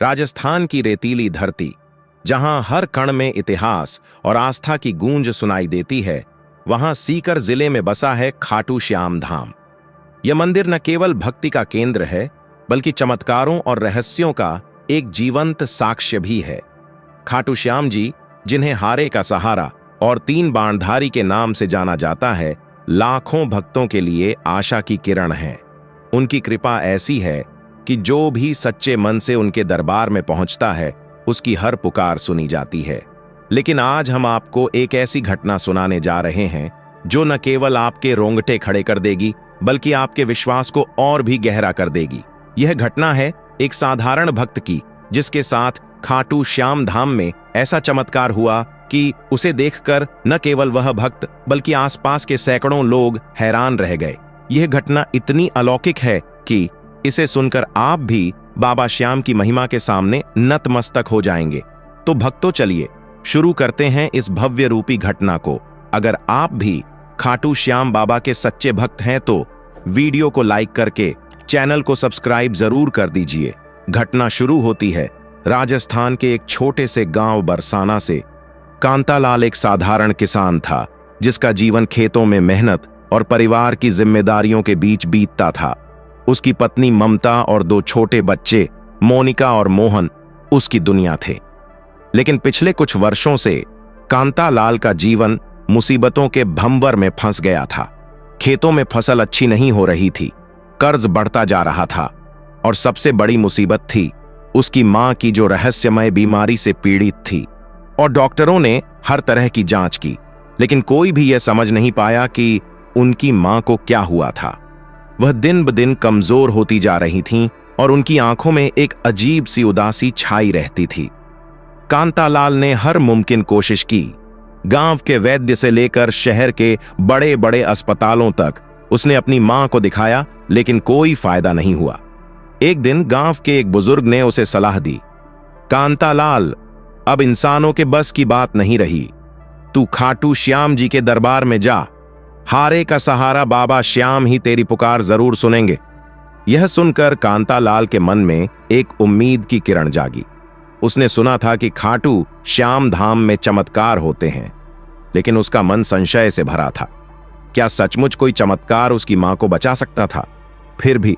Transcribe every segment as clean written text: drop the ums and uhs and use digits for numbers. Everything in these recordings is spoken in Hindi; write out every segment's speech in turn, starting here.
राजस्थान की रेतीली धरती, जहां हर कण में इतिहास और आस्था की गूंज सुनाई देती है, वहां सीकर जिले में बसा है खाटू श्याम धाम। यह मंदिर न केवल भक्ति का केंद्र है, बल्कि चमत्कारों और रहस्यों का एक जीवंत साक्ष्य भी है। खाटू श्याम जी, जिन्हें हारे का सहारा और 3 बाणधारी के नाम से जाना जाता है, लाखों भक्तों के लिए आशा की किरण हैं। उनकी कृपा ऐसी है कि जो भी सच्चे मन से उनके दरबार में पहुंचता है, उसकी हर पुकार सुनी जाती है। लेकिन आज हम आपको एक ऐसी घटना सुनाने जा रहे हैं जो न केवल आपके रोंगटे खड़े कर देगी, बल्कि आपके विश्वास को और भी गहरा कर देगी। यह घटना है एक साधारण भक्त की, जिसके साथ खाटू श्याम धाम में ऐसा चमत्कार हुआ कि उसे देखकर न केवल वह भक्त बल्कि आसपास के सैकड़ों लोग हैरान रह गए। यह घटना इतनी अलौकिक है कि इसे सुनकर आप भी बाबा श्याम की महिमा के सामने नतमस्तक हो जाएंगे। तो भक्तों, चलिए शुरू करते हैं इस भव्य रूपी घटना को। अगर आप भी खाटू श्याम बाबा के सच्चे भक्त हैं तो वीडियो को लाइक करके चैनल को सब्सक्राइब जरूर कर दीजिए। घटना शुरू होती है राजस्थान के एक छोटे से गांव बरसाना से। कांतालाल एक साधारण किसान था, जिसका जीवन खेतों में मेहनत और परिवार की जिम्मेदारियों के बीच बीतता था। उसकी पत्नी ममता और 2 छोटे बच्चे मोनिका और मोहन उसकी दुनिया थे। लेकिन पिछले कुछ वर्षों से कांतालाल का जीवन मुसीबतों के भंवर में फंस गया था। खेतों में फसल अच्छी नहीं हो रही थी, कर्ज बढ़ता जा रहा था और सबसे बड़ी मुसीबत थी उसकी मां की, जो रहस्यमय बीमारी से पीड़ित थी। और डॉक्टरों ने हर तरह की जांच की, लेकिन कोई भी यह समझ नहीं पाया कि उनकी मां को क्या हुआ था। वह दिन ब दिन कमजोर होती जा रही थीं और उनकी आंखों में एक अजीब सी उदासी छाई रहती थी। कांतालाल ने हर मुमकिन कोशिश की। गांव के वैद्य से लेकर शहर के बड़े बड़े अस्पतालों तक उसने अपनी मां को दिखाया, लेकिन कोई फायदा नहीं हुआ। एक दिन गांव के एक बुजुर्ग ने उसे सलाह दी, कांतालाल, अब इंसानों के बस की बात नहीं रही, तू खाटू श्याम जी के दरबार में जा। हारे का सहारा बाबा श्याम ही तेरी पुकार जरूर सुनेंगे। यह सुनकर कांतालाल के मन में एक उम्मीद की किरण जागी। उसने सुना था कि खाटू श्याम धाम में चमत्कार होते हैं, लेकिन उसका मन संशय से भरा था। क्या सचमुच कोई चमत्कार उसकी मां को बचा सकता था? फिर भी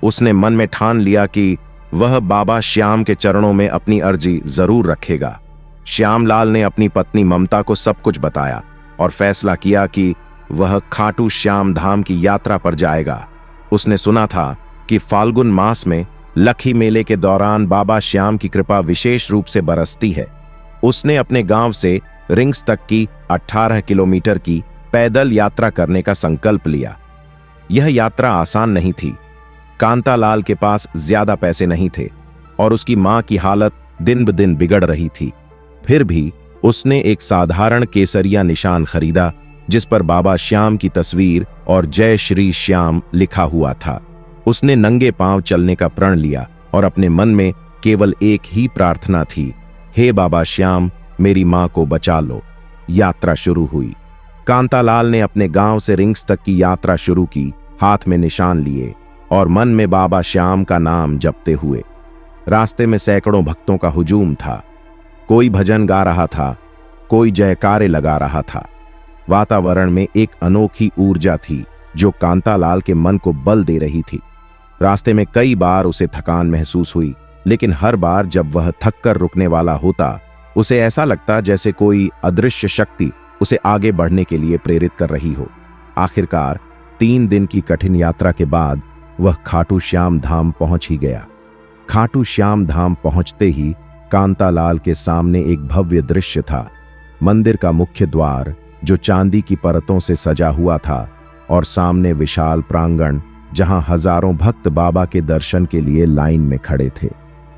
उसने मन में ठान लिया कि वह बाबा श्याम के चरणों में अपनी अर्जी जरूर रखेगा। श्यामलाल ने अपनी पत्नी ममता को सब कुछ बताया और फैसला किया कि वह खाटू श्याम धाम की यात्रा पर जाएगा। उसने सुना था कि फाल्गुन मास में लखी मेले के दौरान बाबा श्याम की कृपा विशेष रूप से बरसती है। उसने अपने गांव से रिंग्स तक की 18 किलोमीटर की पैदल यात्रा करने का संकल्प लिया। यह यात्रा आसान नहीं थी। कांतालाल के पास ज्यादा पैसे नहीं थे और उसकी मां की हालत दिन ब दिन बिगड़ रही थी। फिर भी उसने एक साधारण केसरिया निशान खरीदा, जिस पर बाबा श्याम की तस्वीर और जय श्री श्याम लिखा हुआ था। उसने नंगे पांव चलने का प्रण लिया और अपने मन में केवल एक ही प्रार्थना थी, हे बाबा श्याम, मेरी मां को बचा लो। यात्रा शुरू हुई। कांतालाल ने अपने गांव से रिंग्स तक की यात्रा शुरू की, हाथ में निशान लिए और मन में बाबा श्याम का नाम जपते हुए। रास्ते में सैकड़ों भक्तों का हुजूम था। कोई भजन गा रहा था, कोई जयकारे लगा रहा था। वातावरण में एक अनोखी ऊर्जा थी जो कांतालाल के मन को बल दे रही थी। रास्ते में कई बार उसे थकान महसूस हुई, लेकिन हर बार जब वह थककर रुकने वाला होता, उसे ऐसा लगता जैसे कोई अदृश्य शक्ति उसे आगे बढ़ने के लिए प्रेरित कर रही हो। आखिरकार 3 दिन की कठिन यात्रा के बाद वह खाटू श्याम धाम पहुंच ही गया। खाटू श्याम धाम पहुंचते ही कांतालाल के सामने एक भव्य दृश्य था। मंदिर का मुख्य द्वार, जो चांदी की परतों से सजा हुआ था, और सामने विशाल प्रांगण, जहां हजारों भक्त बाबा के दर्शन के लिए लाइन में खड़े थे।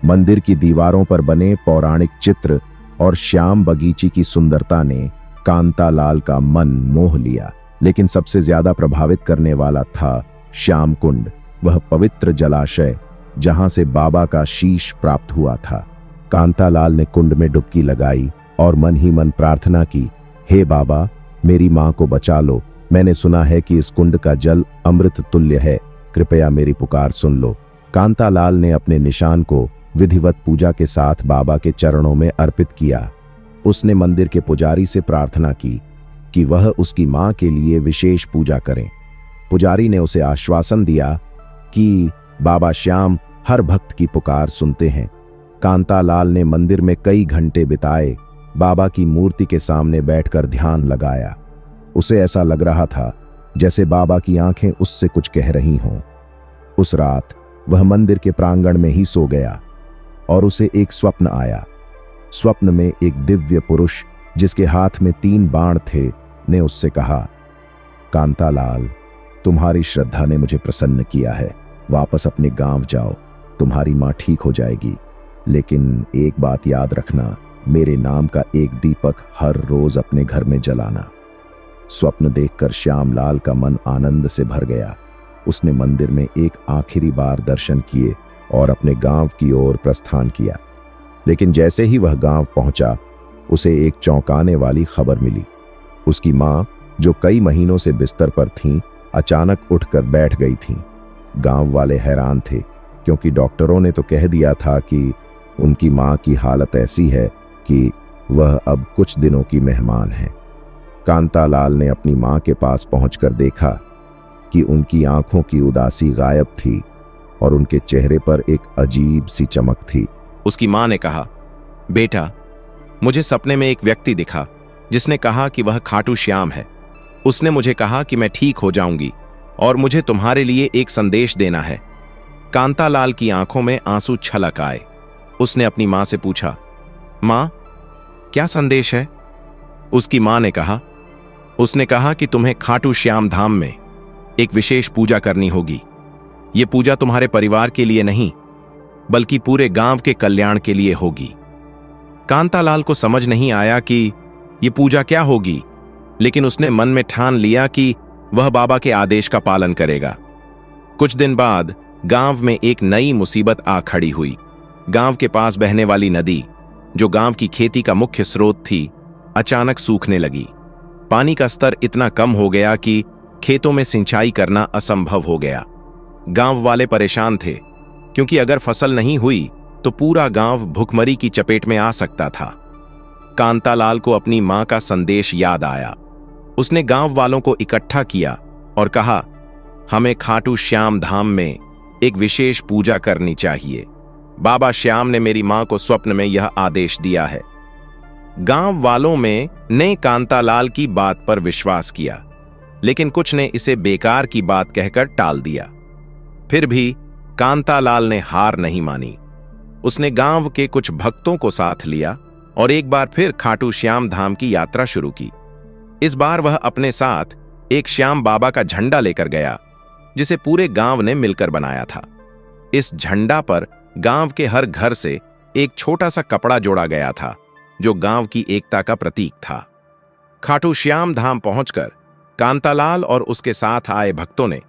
मंदिर की दीवारों पर बने पौराणिक चित्र और श्याम बगीची की सुंदरता ने कांतालाल का मन मोह लिया। लेकिन सबसे ज्यादा प्रभावित करने वाला था श्याम कुंड, वह पवित्र जलाशय जहां से बाबा का शीश प्राप्त हुआ था। कांतालाल ने कुंड में डुबकी लगाई और मन ही मन प्रार्थना की, हे बाबा, मेरी मां को बचा लो। मैंने सुना है कि इस कुंड का जल अमृत तुल्य है, कृपया मेरी पुकार सुन लो। कांतालाल ने अपने निशान को विधिवत पूजा के साथ बाबा के चरणों में अर्पित किया। उसने मंदिर के पुजारी से प्रार्थना की कि वह उसकी मां के लिए विशेष पूजा करें। पुजारी ने उसे आश्वासन दिया कि बाबा श्याम हर भक्त की पुकार सुनते हैं। कांतालाल ने मंदिर में कई घंटे बिताए, बाबा की मूर्ति के सामने बैठकर ध्यान लगाया। उसे ऐसा लग रहा था जैसे बाबा की आंखें उससे कुछ कह रही हों। उस रात वह मंदिर के प्रांगण में ही सो गया और उसे एक स्वप्न आया। स्वप्न में एक दिव्य पुरुष जिसके हाथ में 3 बाण थे ने उससे कहा, कांतालाल, तुम्हारी श्रद्धा ने मुझे प्रसन्न किया है। वापस अपने गांव जाओ, तुम्हारी मां ठीक हो जाएगी। लेकिन एक बात याद रखना, मेरे नाम का एक दीपक हर रोज अपने घर में जलाना। स्वप्न देखकर श्यामलाल का मन आनंद से भर गया। उसने मंदिर में एक आखिरी बार दर्शन किए और अपने गांव की ओर प्रस्थान किया। लेकिन जैसे ही वह गांव पहुंचा, उसे एक चौंकाने वाली खबर मिली। उसकी मां, जो कई महीनों से बिस्तर पर थीं, अचानक उठकर बैठ गई थीं। गांव वाले हैरान थे, क्योंकि डॉक्टरों ने तो कह दिया था कि उनकी मां की हालत ऐसी है कि वह अब कुछ दिनों की मेहमान है। कांतालाल ने अपनी मां के पास पहुंचकर देखा कि उनकी आंखों की उदासी गायब थी और उनके चेहरे पर एक अजीब सी चमक थी। उसकी मां ने कहा, बेटा, मुझे सपने में एक व्यक्ति दिखा जिसने कहा कि वह खाटू श्याम है। उसने मुझे कहा कि मैं ठीक हो जाऊंगी और मुझे तुम्हारे लिए एक संदेश देना है। कांतालाल की आंखों में आंसू छलक आए। उसने अपनी मां से पूछा, मां, क्या संदेश है? उसकी मां ने कहा, उसने कहा कि तुम्हें खाटू श्याम धाम में एक विशेष पूजा करनी होगी। यह पूजा तुम्हारे परिवार के लिए नहीं, बल्कि पूरे गांव के कल्याण के लिए होगी। कांतालाल को समझ नहीं आया कि यह पूजा क्या होगी, लेकिन उसने मन में ठान लिया कि वह बाबा के आदेश का पालन करेगा। कुछ दिन बाद गांव में एक नई मुसीबत आ खड़ी हुई। गांव के पास बहने वाली नदी, जो गांव की खेती का मुख्य स्रोत थी, अचानक सूखने लगी। पानी का स्तर इतना कम हो गया कि खेतों में सिंचाई करना असंभव हो गया। गांव वाले परेशान थे, क्योंकि अगर फसल नहीं हुई तो पूरा गांव भुखमरी की चपेट में आ सकता था। कांतालाल को अपनी मां का संदेश याद आया। उसने गांव वालों को इकट्ठा किया और कहा, हमें खाटू श्याम धाम में एक विशेष पूजा करनी चाहिए। बाबा श्याम ने मेरी मां को स्वप्न में यह आदेश दिया है। गांव वालों में ने कांतालाल की बात पर विश्वास किया, लेकिन कुछ ने इसे बेकार की बात कहकर टाल दिया। फिर भी कांतालाल ने हार नहीं मानी। उसने गांव के कुछ भक्तों को साथ लिया और एक बार फिर खाटू श्याम धाम की यात्रा शुरू की। इस बार वह अपने साथ एक श्याम बाबा का झंडा लेकर गया, जिसे पूरे गांव ने मिलकर बनाया था। इस झंडा पर गांव के हर घर से एक छोटा सा कपड़ा जोड़ा गया था, जो गांव की एकता का प्रतीक था। खाटू श्याम धाम पहुंचकर कांतालाल और उसके साथ आए भक्तों ने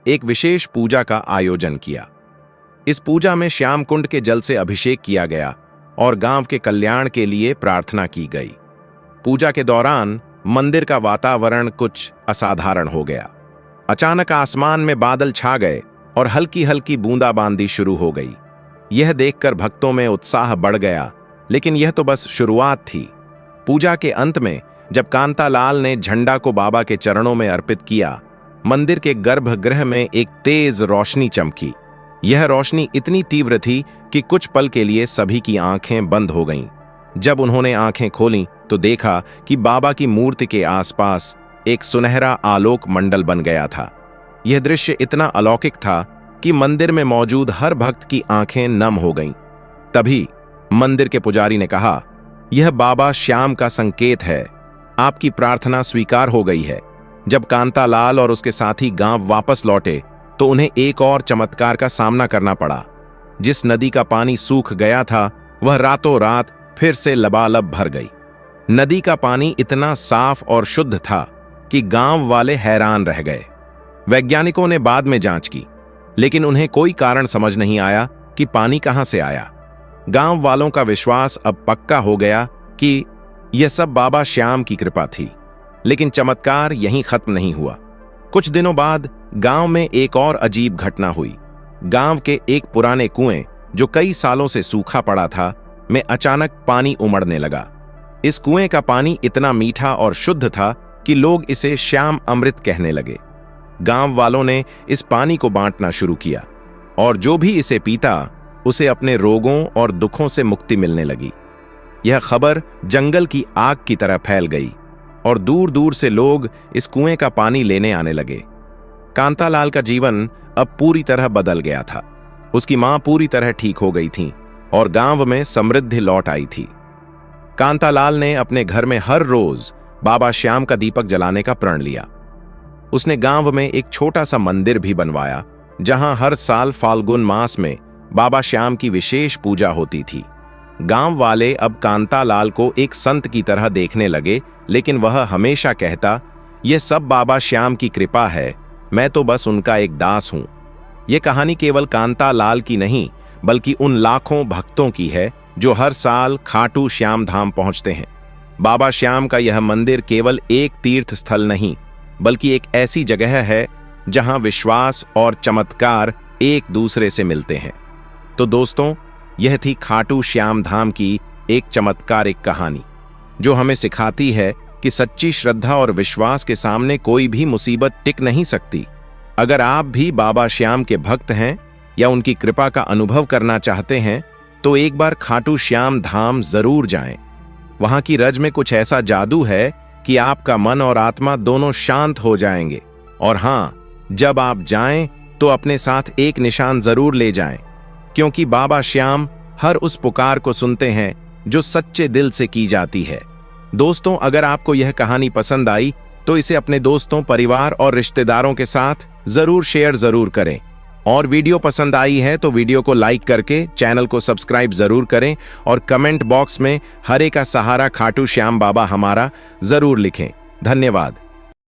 एक विशेष पूजा का आयोजन किया। इस पूजा में श्याम कुंड के जल से अभिषेक किया गया और गांव के कल्याण के लिए प्रार्थना की गई। पूजा के दौरान मंदिर का वातावरण कुछ असाधारण हो गया। अचानक आसमान में बादल छा गए और हल्की हल्की बूंदाबांदी शुरू हो गई। यह देखकर भक्तों में उत्साह बढ़ गया, लेकिन यह तो बस शुरुआत थी। पूजा के अंत में जब कांतालाल ने झंडा को बाबा के चरणों में अर्पित किया, मंदिर के गर्भगृह में एक तेज रोशनी चमकी। यह रोशनी इतनी तीव्र थी कि कुछ पल के लिए सभी की आंखें बंद हो गईं। जब उन्होंने आंखें खोलीं तो देखा कि बाबा की मूर्ति के आसपास एक सुनहरा आलोक मंडल बन गया था। यह दृश्य इतना अलौकिक था कि मंदिर में मौजूद हर भक्त की आंखें नम हो गईं। तभी मंदिर के पुजारी ने कहा, यह बाबा श्याम का संकेत है, आपकी प्रार्थना स्वीकार हो गई है। जब कांतालाल और उसके साथी गांव वापस लौटे तो उन्हें एक और चमत्कार का सामना करना पड़ा। जिस नदी का पानी सूख गया था, वह रातों रात फिर से लबालब भर गई। नदी का पानी इतना साफ और शुद्ध था कि गांव वाले हैरान रह गए। वैज्ञानिकों ने बाद में जांच की, लेकिन उन्हें कोई कारण समझ नहीं आया कि पानी कहां से आया। गांव वालों का विश्वास अब पक्का हो गया कि यह सब बाबा श्याम की कृपा थी। लेकिन चमत्कार यहीं खत्म नहीं हुआ। कुछ दिनों बाद गांव में एक और अजीब घटना हुई। गांव के एक पुराने कुएं जो कई सालों से सूखा पड़ा था, में अचानक पानी उमड़ने लगा। इस कुएं का पानी इतना मीठा और शुद्ध था कि लोग इसे श्याम अमृत कहने लगे। गांव वालों ने इस पानी को बांटना शुरू किया और जो भी इसे पीता उसे अपने रोगों और दुखों से मुक्ति मिलने लगी। यह खबर जंगल की आग की तरह फैल गई और दूर दूर से लोग इस कुएं का पानी लेने आने लगे। कांतालाल का जीवन अब पूरी तरह बदल गया था। उसकी मां पूरी तरह ठीक हो गई थी और गांव में समृद्धि लौट आई थी। कांतालाल ने अपने घर में हर रोज बाबा श्याम का दीपक जलाने का प्रण लिया। उसने गांव में एक छोटा सा मंदिर भी बनवाया, जहां हर साल फाल्गुन मास में बाबा श्याम की विशेष पूजा होती थी। गांव वाले अब कांतालाल को एक संत की तरह देखने लगे, लेकिन वह हमेशा कहता, यह सब बाबा श्याम की कृपा है, मैं तो बस उनका एक दास हूं। यह कहानी केवल कांतालाल की नहीं, बल्कि उन लाखों भक्तों की है जो हर साल खाटू श्याम धाम पहुंचते हैं। बाबा श्याम का यह मंदिर केवल एक तीर्थ स्थल नहीं, बल्कि एक ऐसी जगह है जहां विश्वास और चमत्कार एक दूसरे से मिलते हैं। तो दोस्तों, यह थी खाटू श्याम धाम की एक चमत्कारिक कहानी, जो हमें सिखाती है कि सच्ची श्रद्धा और विश्वास के सामने कोई भी मुसीबत टिक नहीं सकती। अगर आप भी बाबा श्याम के भक्त हैं या उनकी कृपा का अनुभव करना चाहते हैं, तो एक बार खाटू श्याम धाम जरूर जाएं। वहां की रज में कुछ ऐसा जादू है कि आपका मन और आत्मा दोनों शांत हो जाएंगे। और हां, जब आप जाएं तो अपने साथ एक निशान जरूर ले जाएं, क्योंकि बाबा श्याम हर उस पुकार को सुनते हैं जो सच्चे दिल से की जाती है। दोस्तों, अगर आपको यह कहानी पसंद आई तो इसे अपने दोस्तों, परिवार और रिश्तेदारों के साथ जरूर शेयर जरूर करें। और वीडियो पसंद आई है तो वीडियो को लाइक करके चैनल को सब्सक्राइब जरूर करें और कमेंट बॉक्स में हरे का सहारा खाटू श्याम बाबा हमारा जरूर लिखें। धन्यवाद।